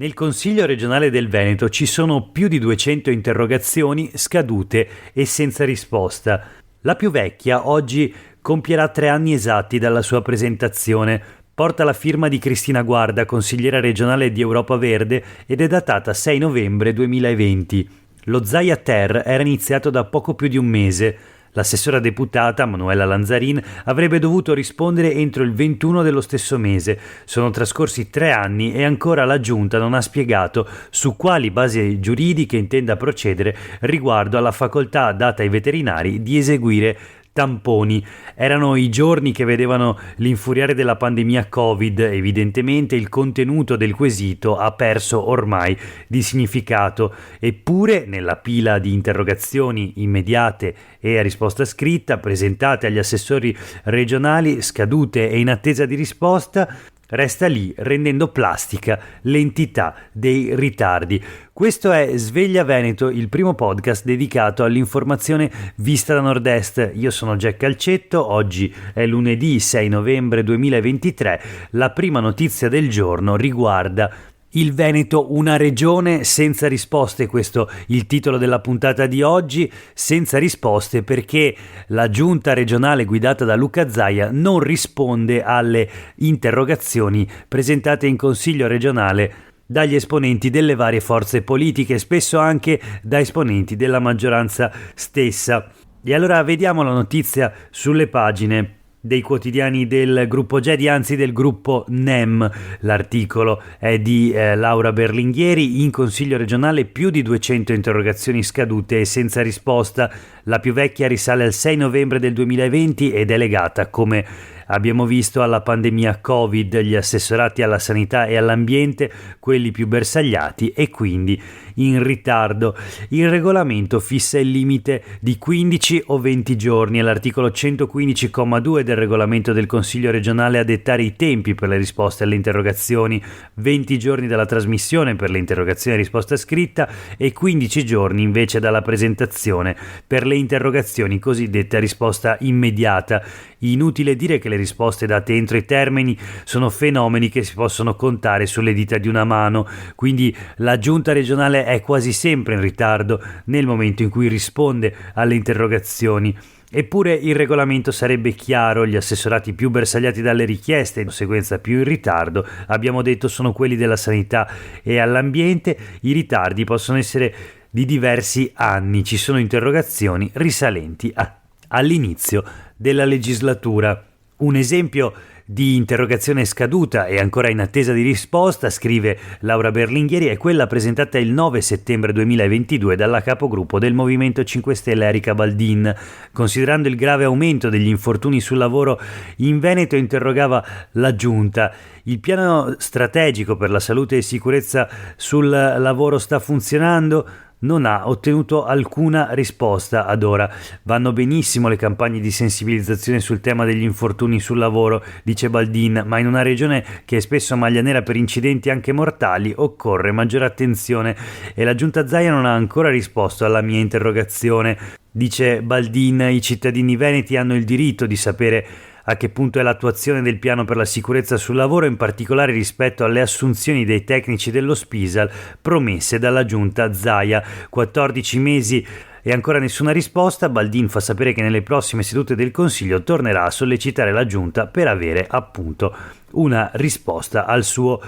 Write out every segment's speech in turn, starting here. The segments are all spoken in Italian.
Nel Consiglio regionale del Veneto ci sono più di 200 interrogazioni scadute e senza risposta. La più vecchia oggi compierà 3 anni esatti dalla sua presentazione. Porta la firma di Cristina Guarda, consigliera regionale di Europa Verde, ed è datata 6 novembre 2020. Lo Zaia Ter era iniziato da poco più di un mese. L'assessora deputata, Manuela Lanzarin, avrebbe dovuto rispondere entro il 21 dello stesso mese. Sono trascorsi 3 anni e ancora la Giunta non ha spiegato su quali basi giuridiche intenda procedere riguardo alla facoltà data ai veterinari di eseguire tamponi. Erano i giorni che vedevano l'infuriare della pandemia Covid. Evidentemente il contenuto del quesito ha perso ormai di significato, eppure nella pila di interrogazioni immediate e a risposta scritta presentate agli assessori regionali, scadute e in attesa di risposta, resta lì, rendendo plastica l'entità dei ritardi. Questo è Sveglia Veneto, il primo podcast dedicato all'informazione vista da nord-est. Io sono Jack Calcetto, oggi è lunedì 6 novembre 2023. La prima notizia del giorno riguarda il Veneto, una regione senza risposte. Questo il titolo della puntata di oggi, senza risposte perché la giunta regionale guidata da Luca Zaia non risponde alle interrogazioni presentate in consiglio regionale dagli esponenti delle varie forze politiche, spesso anche da esponenti della maggioranza stessa. E allora vediamo la notizia sulle pagine dei quotidiani del gruppo Gedi, anzi del gruppo NEM. L'articolo è di Laura Berlinghieri. In consiglio regionale più di 200 interrogazioni scadute e senza risposta. La più vecchia risale al 6 novembre del 2020 ed è legata, come abbiamo visto, alla pandemia Covid, gli assessorati alla sanità e all'ambiente, quelli più bersagliati e quindi in ritardo. Il regolamento fissa il limite di 15 o 20 giorni e l'articolo 115,2 del regolamento del Consiglio regionale a dettare i tempi per le risposte alle interrogazioni: 20 giorni dalla trasmissione per le interrogazioni a risposta scritta e 15 giorni invece dalla presentazione per le interrogazioni cosiddette a risposta immediata. Inutile dire che le risposte date entro i termini sono fenomeni che si possono contare sulle dita di una mano, quindi la giunta regionale è quasi sempre in ritardo nel momento in cui risponde alle interrogazioni. Eppure il regolamento sarebbe chiaro: gli assessorati più bersagliati dalle richieste e in conseguenza più in ritardo, abbiamo detto, sono quelli della sanità e all'ambiente. I ritardi possono essere di diversi anni, ci sono interrogazioni risalenti all'inizio della legislatura. Un esempio di interrogazione scaduta e ancora in attesa di risposta, scrive Laura Berlinghieri, è quella presentata il 9 settembre 2022 dalla capogruppo del Movimento 5 Stelle Erika Baldin. Considerando il grave aumento degli infortuni sul lavoro in Veneto, interrogava la Giunta: il piano strategico per la salute e sicurezza sul lavoro sta funzionando? Non ha ottenuto alcuna risposta ad ora. Vanno benissimo le campagne di sensibilizzazione sul tema degli infortuni sul lavoro, dice Baldin, ma in una regione che è spesso maglia nera per incidenti anche mortali occorre maggiore attenzione e la giunta Zaia non ha ancora risposto alla mia interrogazione. Dice Baldin, i cittadini veneti hanno il diritto di sapere a che punto è l'attuazione del piano per la sicurezza sul lavoro, in particolare rispetto alle assunzioni dei tecnici dello Spisal promesse dalla giunta Zaia. 14 mesi e ancora nessuna risposta. Baldin fa sapere che nelle prossime sedute del Consiglio tornerà a sollecitare la giunta per avere appunto una risposta al suo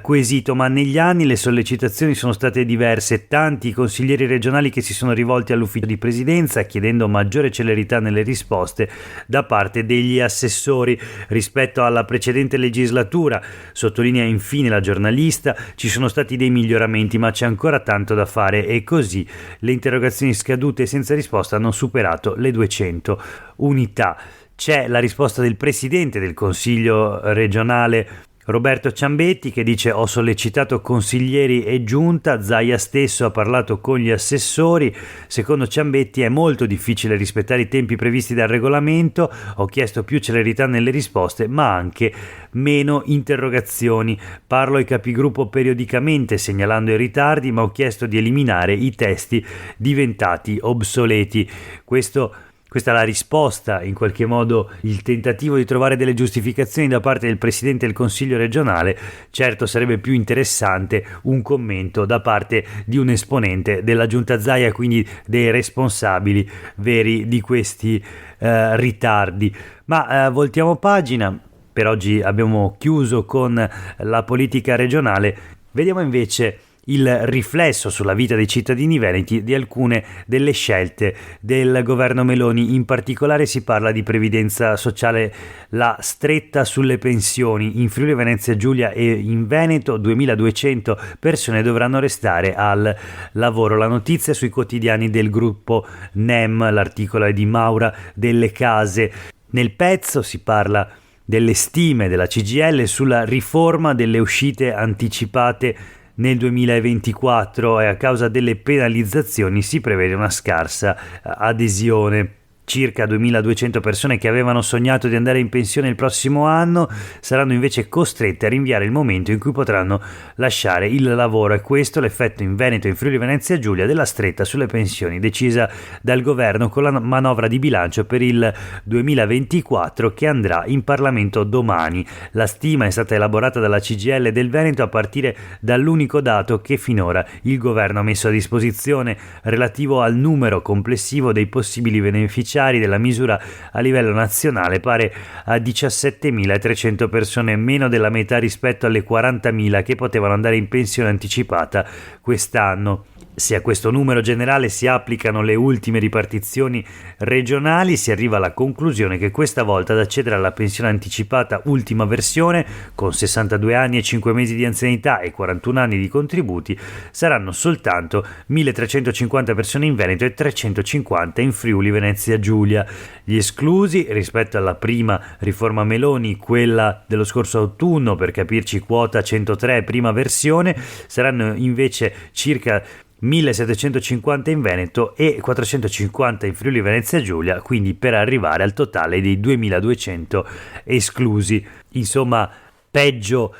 quesito, ma negli anni le sollecitazioni sono state diverse. Tanti consiglieri regionali che si sono rivolti all'ufficio di presidenza chiedendo maggiore celerità nelle risposte da parte degli assessori rispetto alla precedente legislatura. Sottolinea infine la giornalista: ci sono stati dei miglioramenti ma c'è ancora tanto da fare, e così le interrogazioni scadute senza risposta hanno superato le 200 unità. C'è la risposta del presidente del Consiglio regionale Roberto Ciambetti, che dice: ho sollecitato consiglieri e giunta, Zaia stesso ha parlato con gli assessori. Secondo Ciambetti è molto difficile rispettare i tempi previsti dal regolamento, ho chiesto più celerità nelle risposte ma anche meno interrogazioni. Parlo ai capigruppo periodicamente segnalando i ritardi, ma ho chiesto di eliminare i testi diventati obsoleti. Questo Questa è la risposta, in qualche modo il tentativo di trovare delle giustificazioni da parte del Presidente del Consiglio regionale. Certo sarebbe più interessante un commento da parte di un esponente della Giunta Zaia, quindi dei responsabili veri di questi ritardi. Ma voltiamo pagina, per oggi abbiamo chiuso con la politica regionale, vediamo invece il riflesso sulla vita dei cittadini veneti di alcune delle scelte del governo Meloni. In particolare si parla di previdenza sociale, la stretta sulle pensioni. In Friuli Venezia Giulia e in Veneto 2200 persone dovranno restare al lavoro. La notizia sui quotidiani del gruppo NEM, l'articolo è di Maura Delle Case. Nel pezzo si parla delle stime della CGIL sulla riforma delle uscite anticipate nel 2024 e a causa delle penalizzazioni si prevede una scarsa adesione. Circa 2200 persone che avevano sognato di andare in pensione il prossimo anno saranno invece costrette a rinviare il momento in cui potranno lasciare il lavoro, e questo è l'effetto in Veneto e in Friuli Venezia Giulia della stretta sulle pensioni decisa dal governo con la manovra di bilancio per il 2024 che andrà in Parlamento domani. La stima è stata elaborata dalla CGIL del Veneto a partire dall'unico dato che finora il governo ha messo a disposizione relativo al numero complessivo dei possibili beneficiari della misura a livello nazionale, pare a 17.300 persone, meno della metà rispetto alle 40.000 che potevano andare in pensione anticipata quest'anno. Se a questo numero generale si applicano le ultime ripartizioni regionali, si arriva alla conclusione che questa volta ad accedere alla pensione anticipata ultima versione, con 62 anni e 5 mesi di anzianità e 41 anni di contributi, saranno soltanto 1.350 persone in Veneto e 350 in Friuli Venezia Giulia. Gli esclusi rispetto alla prima riforma Meloni, quella dello scorso autunno, per capirci quota 103 prima versione, saranno invece circa 1750 in Veneto e 450 in Friuli Venezia Giulia, quindi per arrivare al totale dei 2200 esclusi. Insomma, peggio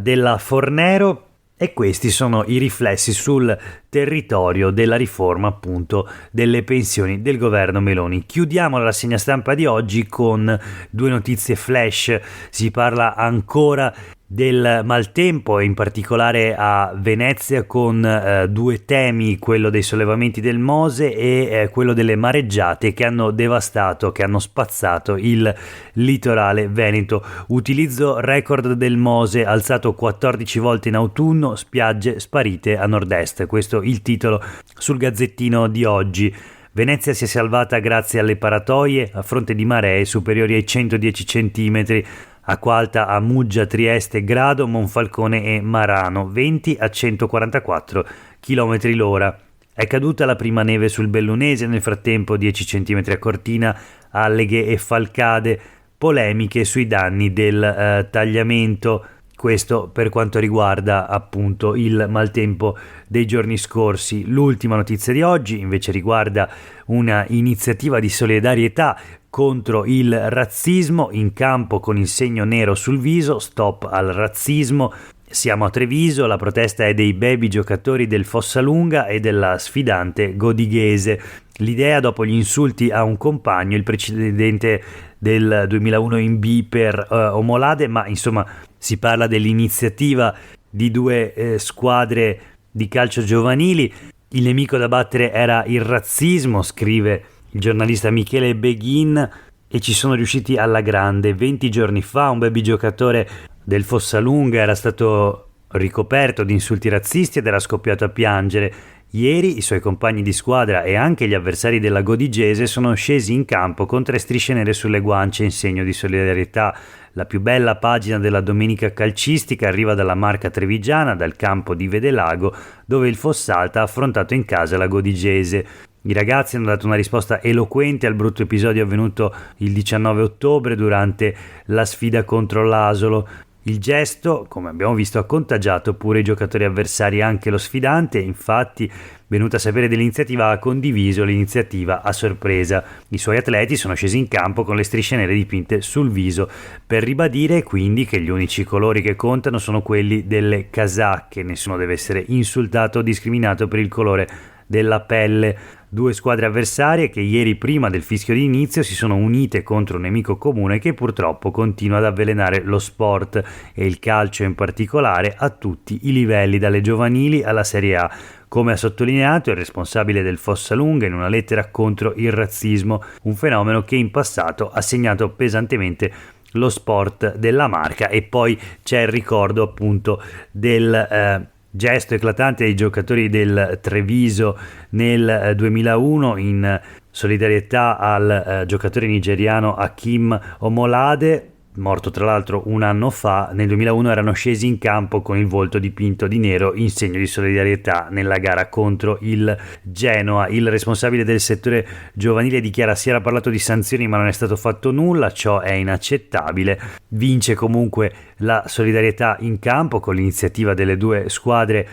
della Fornero. E questi sono i riflessi sul territorio della riforma appunto delle pensioni del governo Meloni. Chiudiamo la rassegna stampa di oggi con due notizie flash. Si parla ancora del maltempo e in particolare a Venezia con due temi, quello dei sollevamenti del Mose e quello delle mareggiate che hanno devastato, che hanno spazzato il litorale veneto. Utilizzo record del Mose alzato 14 volte in autunno, spiagge sparite a nord-est. Questo il titolo sul Gazzettino di oggi. Venezia si è salvata grazie alle paratoie a fronte di maree superiori ai 110 cm. Acqua alta a Muggia, Trieste, Grado, Monfalcone e Marano, 20 a 144 km l'ora. È caduta la prima neve sul Bellunese, nel frattempo 10 cm a Cortina, Alleghe e Falcade, polemiche sui danni del tagliamento. Questo per quanto riguarda appunto il maltempo dei giorni scorsi. L'ultima notizia di oggi invece riguarda una iniziativa di solidarietà contro il razzismo, in campo con il segno nero sul viso, stop al razzismo. Siamo a Treviso, la protesta è dei baby giocatori del Fossalunga e della sfidante Godighese. L'idea dopo gli insulti a un compagno, il precedente del 2001 in B per Omolade, ma insomma si parla dell'iniziativa di due squadre di calcio giovanili. Il nemico da battere era il razzismo, scrive il giornalista Michele Beghin, e ci sono riusciti alla grande. 20 giorni fa un baby giocatore del Fossalunga era stato ricoperto di insulti razzisti ed era scoppiato a piangere. Ieri i suoi compagni di squadra e anche gli avversari della Godigese sono scesi in campo con 3 strisce nere sulle guance in segno di solidarietà. La più bella pagina della domenica calcistica arriva dalla Marca trevigiana, dal campo di Vedelago, dove il Fossalta ha affrontato in casa la Godigese. I ragazzi hanno dato una risposta eloquente al brutto episodio avvenuto il 19 ottobre durante la sfida contro l'Asolo. Il gesto, come abbiamo visto, ha contagiato pure i giocatori avversari. Anche lo sfidante, infatti, venuto a sapere dell'iniziativa, ha condiviso l'iniziativa a sorpresa. I suoi atleti sono scesi in campo con le strisce nere dipinte sul viso, per ribadire quindi che gli unici colori che contano sono quelli delle casacche. Nessuno deve essere insultato o discriminato per il colore della pelle. Due squadre avversarie che ieri, prima del fischio di inizio, si sono unite contro un nemico comune che purtroppo continua ad avvelenare lo sport e il calcio in particolare a tutti i livelli, dalle giovanili alla Serie A. Come ha sottolineato il responsabile del Fossalunga in una lettera contro il razzismo, un fenomeno che in passato ha segnato pesantemente lo sport della Marca. E poi c'è il ricordo appunto del gesto eclatante dei giocatori del Treviso nel 2001 in solidarietà al giocatore nigeriano Hakim Omolade, morto tra l'altro un anno fa. Nel 2001 erano scesi in campo con il volto dipinto di nero in segno di solidarietà nella gara contro il Genoa. Il responsabile del settore giovanile dichiara: si era parlato di sanzioni ma non è stato fatto nulla, ciò è inaccettabile. Vince comunque la solidarietà in campo con l'iniziativa delle due squadre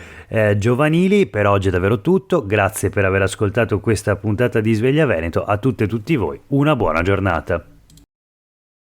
giovanili. Per oggi è davvero tutto, grazie per aver ascoltato questa puntata di Sveglia Veneto. A tutte e tutti voi una buona giornata.